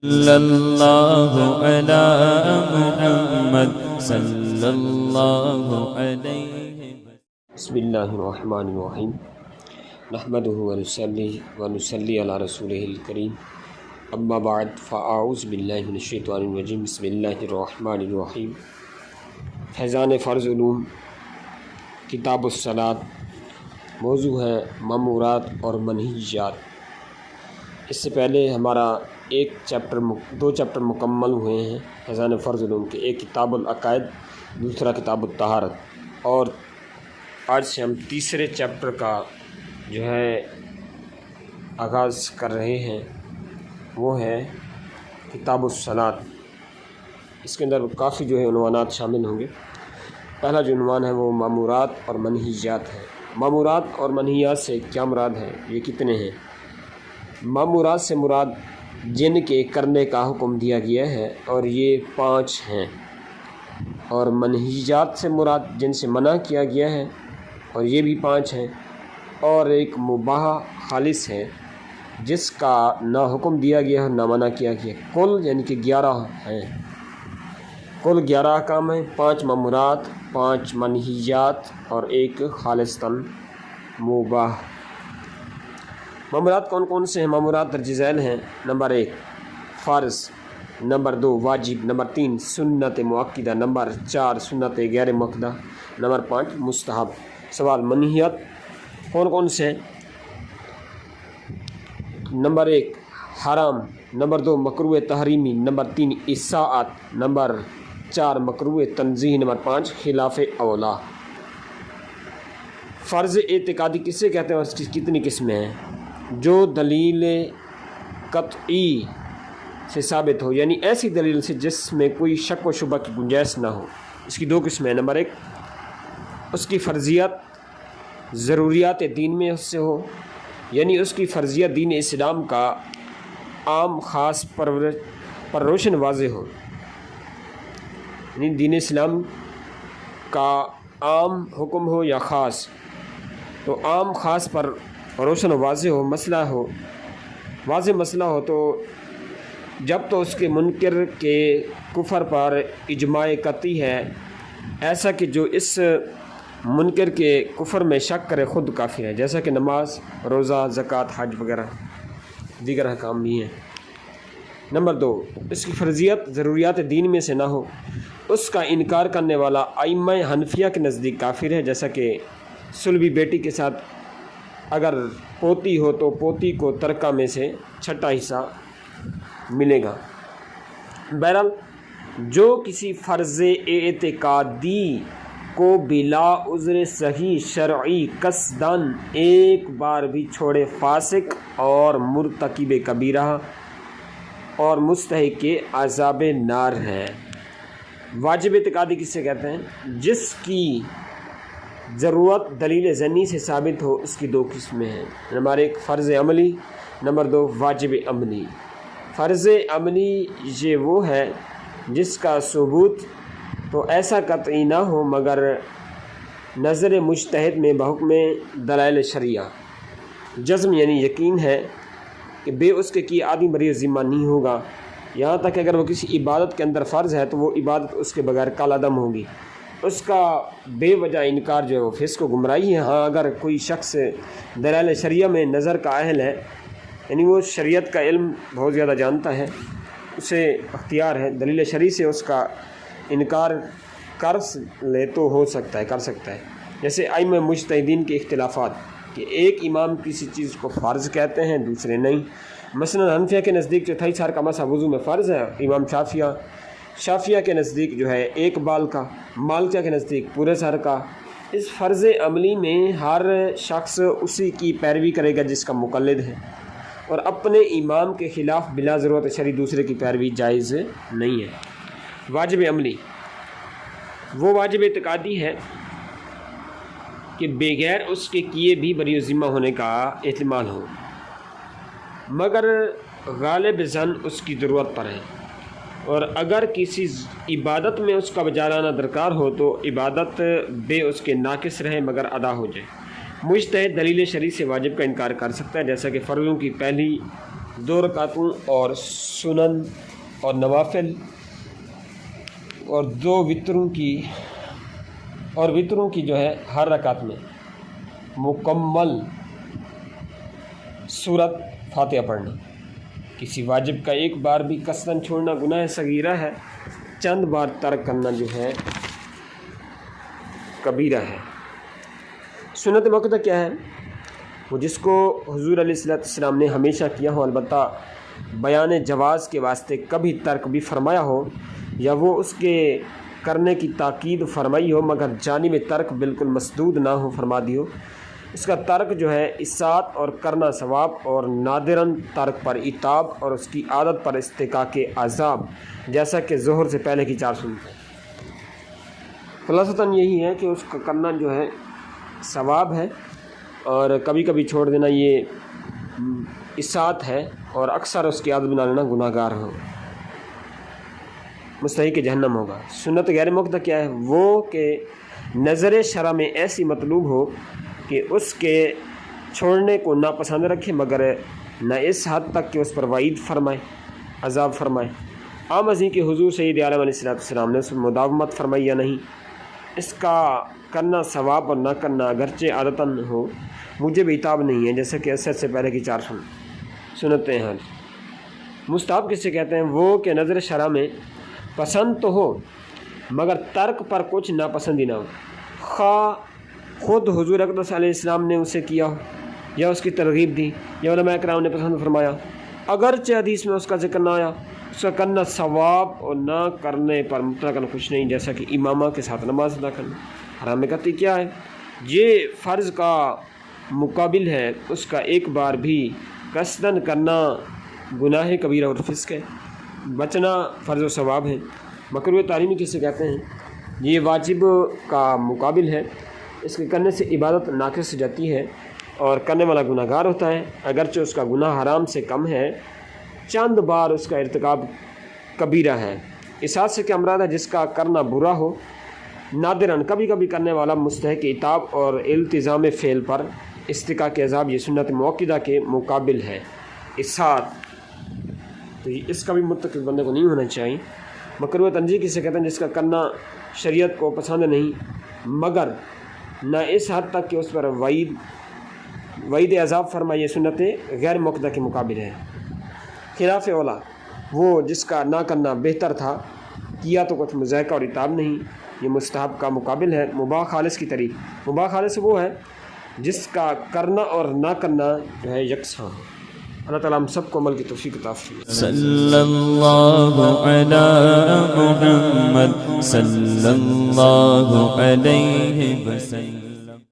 صلی اللہ علی محمد صلی اللہ علیہ بسم اللہ الرحمن الرحیم نحمدہ ونصلی علی رسولہ الکریم اما بعد فاعوذ باللہ من الشیطان الرجیم بسم اللہ الرحمن الرحیم فیضان فرض علوم کتاب الصلاۃ موضوع ہے مامورات اور منہیات۔ اس سے پہلے ہمارا دو چیپٹر مکمل ہوئے ہیں فیضان فرض علوم کے، ایک کتاب العقائد، دوسرا کتاب الطہارت، اور آج سے ہم تیسرے چیپٹر کا جو ہے آغاز کر رہے ہیں، وہ ہے کتاب الصلاۃ۔ اس کے اندر کافی جو ہے عنوانات شامل ہوں گے۔ پہلا جو عنوان ہے وہ مامورات اور منہیات ہے۔ مامورات اور منہیات سے کیا مراد ہے؟ یہ کتنے ہیں؟ مامورات سے مراد جن کے کرنے کا حکم دیا گیا ہے، اور یہ 5 ہیں، اور منہیات سے مراد جن سے منع کیا گیا ہے، اور یہ بھی 5 ہیں، اور ایک مباح خالص ہے جس کا نہ حکم دیا گیا ہے نہ منع کیا گیا۔ کل یعنی کہ 11 ہیں، کل 11 احکام ہیں، 5 مامورات، 5 منہیات اور ایک خالصتاً مباح۔ مامورات کون کون سے ہیں؟ مامورات درج ذیل ہیں۔ نمبر 1 فرض، نمبر 2 واجب، نمبر 3 سنت مؤکدہ، نمبر 4 سنت غیر مؤکدہ، نمبر 5 مستحب۔ سوال، منہیات کون کون سے ہیں؟ نمبر 1 حرام، نمبر 2 مکروہ تحریمی، نمبر 3 اصاعت، نمبر 4 مکروہ تنزیہ، نمبر 5 خلاف اولا۔ فرض اعتقادی کسے کہتے ہیں اور اس کی کتنی قسمیں ہیں؟ جو دلیل قطعی سے ثابت ہو، یعنی ایسی دلیل سے جس میں کوئی شک و شبہ کی گنجائش نہ ہو۔ اس کی 2 قسمیں ہیں۔ نمبر 1 اس کی فرضیت ضروریات دین میں اس سے ہو، یعنی اس کی فرضیت دین اسلام کا عام خاص پر روشن واضح ہو، یعنی دین اسلام کا عام حکم ہو یا خاص، تو عام خاص پر روشن و واضح ہو، مسئلہ ہو، واضح مسئلہ ہو، تو جب تو اس کے منکر کے کفر پر اجماع قطعی ہے، ایسا کہ جو اس منکر کے کفر میں شک کرے خود کافر ہے، جیسا کہ نماز، روزہ، زکوٰۃ، حج وغیرہ دیگر احکام بھی ہیں۔ نمبر 2 اس کی فرضیت ضروریات دین میں سے نہ ہو، اس کا انکار کرنے والا ائمہ حنفیہ کے نزدیک کافر ہے، جیسا کہ صلبی بیٹی کے ساتھ اگر پوتی ہو تو پوتی کو ترکہ میں سے 6واں حصہ ملے گا۔ بہرحال جو کسی فرض اعتقادی کو بلا عذر صحیح شرعی قصداً ایک بار بھی چھوڑے فاسق اور مرتکب کبیرہ اور مستحق عذاب نار ہے۔ واجب اعتقادی کسے کہتے ہیں؟ جس کی ضرورت دلیل ضنی سے ثابت ہو۔ اس کی 2 قسمیں ہیں۔ نمبر 1 فرض عملی، نمبر 2 واجب عملی۔ فرض عملی یہ وہ ہے جس کا ثبوت تو ایسا قطعی نہ ہو مگر نظر مجتہد میں بحکم دلائل شرعیہ جزم یعنی یقین ہے کہ بے اس کے کی آدمی مریض ذمہ نہیں ہوگا، یہاں تک کہ اگر وہ کسی عبادت کے اندر فرض ہے تو وہ عبادت اس کے بغیر کالعدم ہوگی۔ اس کا بے وجہ انکار جو ہے وہ فسق و گمراہی ہے۔ ہاں اگر کوئی شخص دلائل شرعیہ میں نظر کا اہل ہے، یعنی وہ شریعت کا علم بہت زیادہ جانتا ہے، اسے اختیار ہے، دلیل شرعی سے اس کا انکار کر لے تو کر سکتا ہے۔ جیسے ائمہ مجتہدین کے اختلافات کہ ایک امام کسی چیز کو فرض کہتے ہیں دوسرے نہیں۔ مثلا حنفیہ کے نزدیک 4 سال کا مسح وضو میں فرض ہے، امام شافعیہ کے نزدیک جو ہے 1 بال کا، مالکیہ کے نزدیک پورے سر کا۔ اس فرض عملی میں ہر شخص اسی کی پیروی کرے گا جس کا مقلد ہے، اور اپنے امام کے خلاف بلا ضرورت شرعی دوسرے کی پیروی جائز نہیں ہے۔ واجب عملی وہ واجب اعتقادی ہے کہ بغیر اس کے کیے بھی بری ذمہ ہونے کا احتمال ہو، مگر غالب ظن اس کی ضرورت پر ہے، اور اگر کسی عبادت میں اس کا بجا لانا درکار ہو تو عبادت بے اس کے ناقص رہے مگر ادا ہو جائے۔ مجتہد دلیل شرعی سے واجب کا انکار کر سکتا ہے، جیسا کہ فرضوں کی پہلی 2 رکعتوں اور سنن اور نوافل اور 2 وطروں کی جو ہے ہر رکعت میں مکمل سورت فاتحہ پڑھنا. کسی واجب کا ایک بار بھی قصداً چھوڑنا گناہ صغیرہ ہے. چند بار ترک کرنا جو ہے کبیرہ ہے. سنت موقع کیا ہے؟ وہ جس کو حضور علیہ السلام نے ہمیشہ کیا ہو، البتہ بیان جواز کے واسطے کبھی ترک بھی فرمایا ہو، یا وہ اس کے کرنے کی تاکید فرمائی ہو مگر جانب ترک بالکل مسدود نہ ہو، فرما دی ہو. اس کا ترک جو ہے اسات اور کرنا ثواب، اور نادراً ترک پر عتاب اور اس کی عادت پر استحقاق عذاب، جیسا کہ ظہر سے پہلے کی 4 سنتیں. خلاصتاً یہی ہے کہ اس کا کرنا جو ہے ثواب ہے، اور کبھی کبھی چھوڑ دینا یہ اسات ہے، اور اکثر اس کی عادت بنا لینا گناہ گار ہو، مستحق جہنم ہوگا. سنت غیر مقطع کیا ہے؟ وہ کہ نظر شرع میں ایسی مطلوب ہو کہ اس کے چھوڑنے کو ناپسند رکھے مگر نہ اس حد تک کہ اس پر وعید فرمائے، عذاب فرمائے. عام ازیں کہ حضور سید عالم علیہ السلام نے اس پر مداومت فرمائی یا نہیں. اس کا کرنا ثواب اور نہ کرنا اگرچہ عادتاً ہو مجھے بھی عتاب نہیں ہے، جیسا کہ اثر سے پہلے کی 4 سنتیں ہیں. مستحب کس سے کہتے ہیں؟ وہ کہ نظر شرع میں پسند تو ہو مگر ترک پر کچھ ناپسندی نہ ہو، خواہ خود حضور اقدس علیہ السلام نے اسے کیا ہو یا اس کی ترغیب دی یا علماء کرام نے پسند فرمایا، اگرچہ حدیث میں اس کا ذکر نہ آیا. اس کا کرنا ثواب اور نہ کرنے پر مطلقاً کچھ نہیں، جیسا کہ امامہ کے ساتھ نماز ادا کرنا. حرام قطعی کیا ہے؟ یہ فرض کا مقابل ہے، اس کا ایک بار بھی قصداً کرنا گناہ کبیرہ اور فسق ہے، بچنا فرض و ثواب ہے. مکروہ تعلیمی کسے کہتے ہیں؟ یہ واجب کا مقابل ہے، اس کے کرنے سے عبادت ناقص ہو جاتی ہے اور کرنے والا گناہ گار ہوتا ہے، اگرچہ اس کا گناہ حرام سے کم ہے. چند بار اس کا ارتکاب کبیرہ ہے. اسات سے کیا مراد ہے؟ جس کا کرنا برا ہو، نادراً کبھی کبھی کرنے والا مستحق عتاب اور التزام فعل پر استحقاق عذاب. یہ سنت موقدہ کے مقابل ہے اسات، تو اس کا بھی متقی بندے کو نہیں ہونا چاہیے. مکروہ تنزیہ کسے کہتے ہیں؟ جس کا کرنا شریعت کو پسند نہیں مگر نہ اس حد تک کہ اس پر وعید عذاب فرمائے. یہ سنت غیر موقدہ کے مقابل ہے. خلاف اولا وہ جس کا نہ کرنا بہتر تھا، کیا تو کچھ مذائقہ اور عتاب نہیں. یہ مستحب کا مقابل ہے. مباح خالص کی طریق، مباح خالص وہ ہے جس کا کرنا اور نہ کرنا جو ہے یکساں. اللہ تعالیٰ ہم سب کو عمل کی توفیق عطا فرمائے. صلی اللہ علی محمد صلی اللہ علیہ وسلم.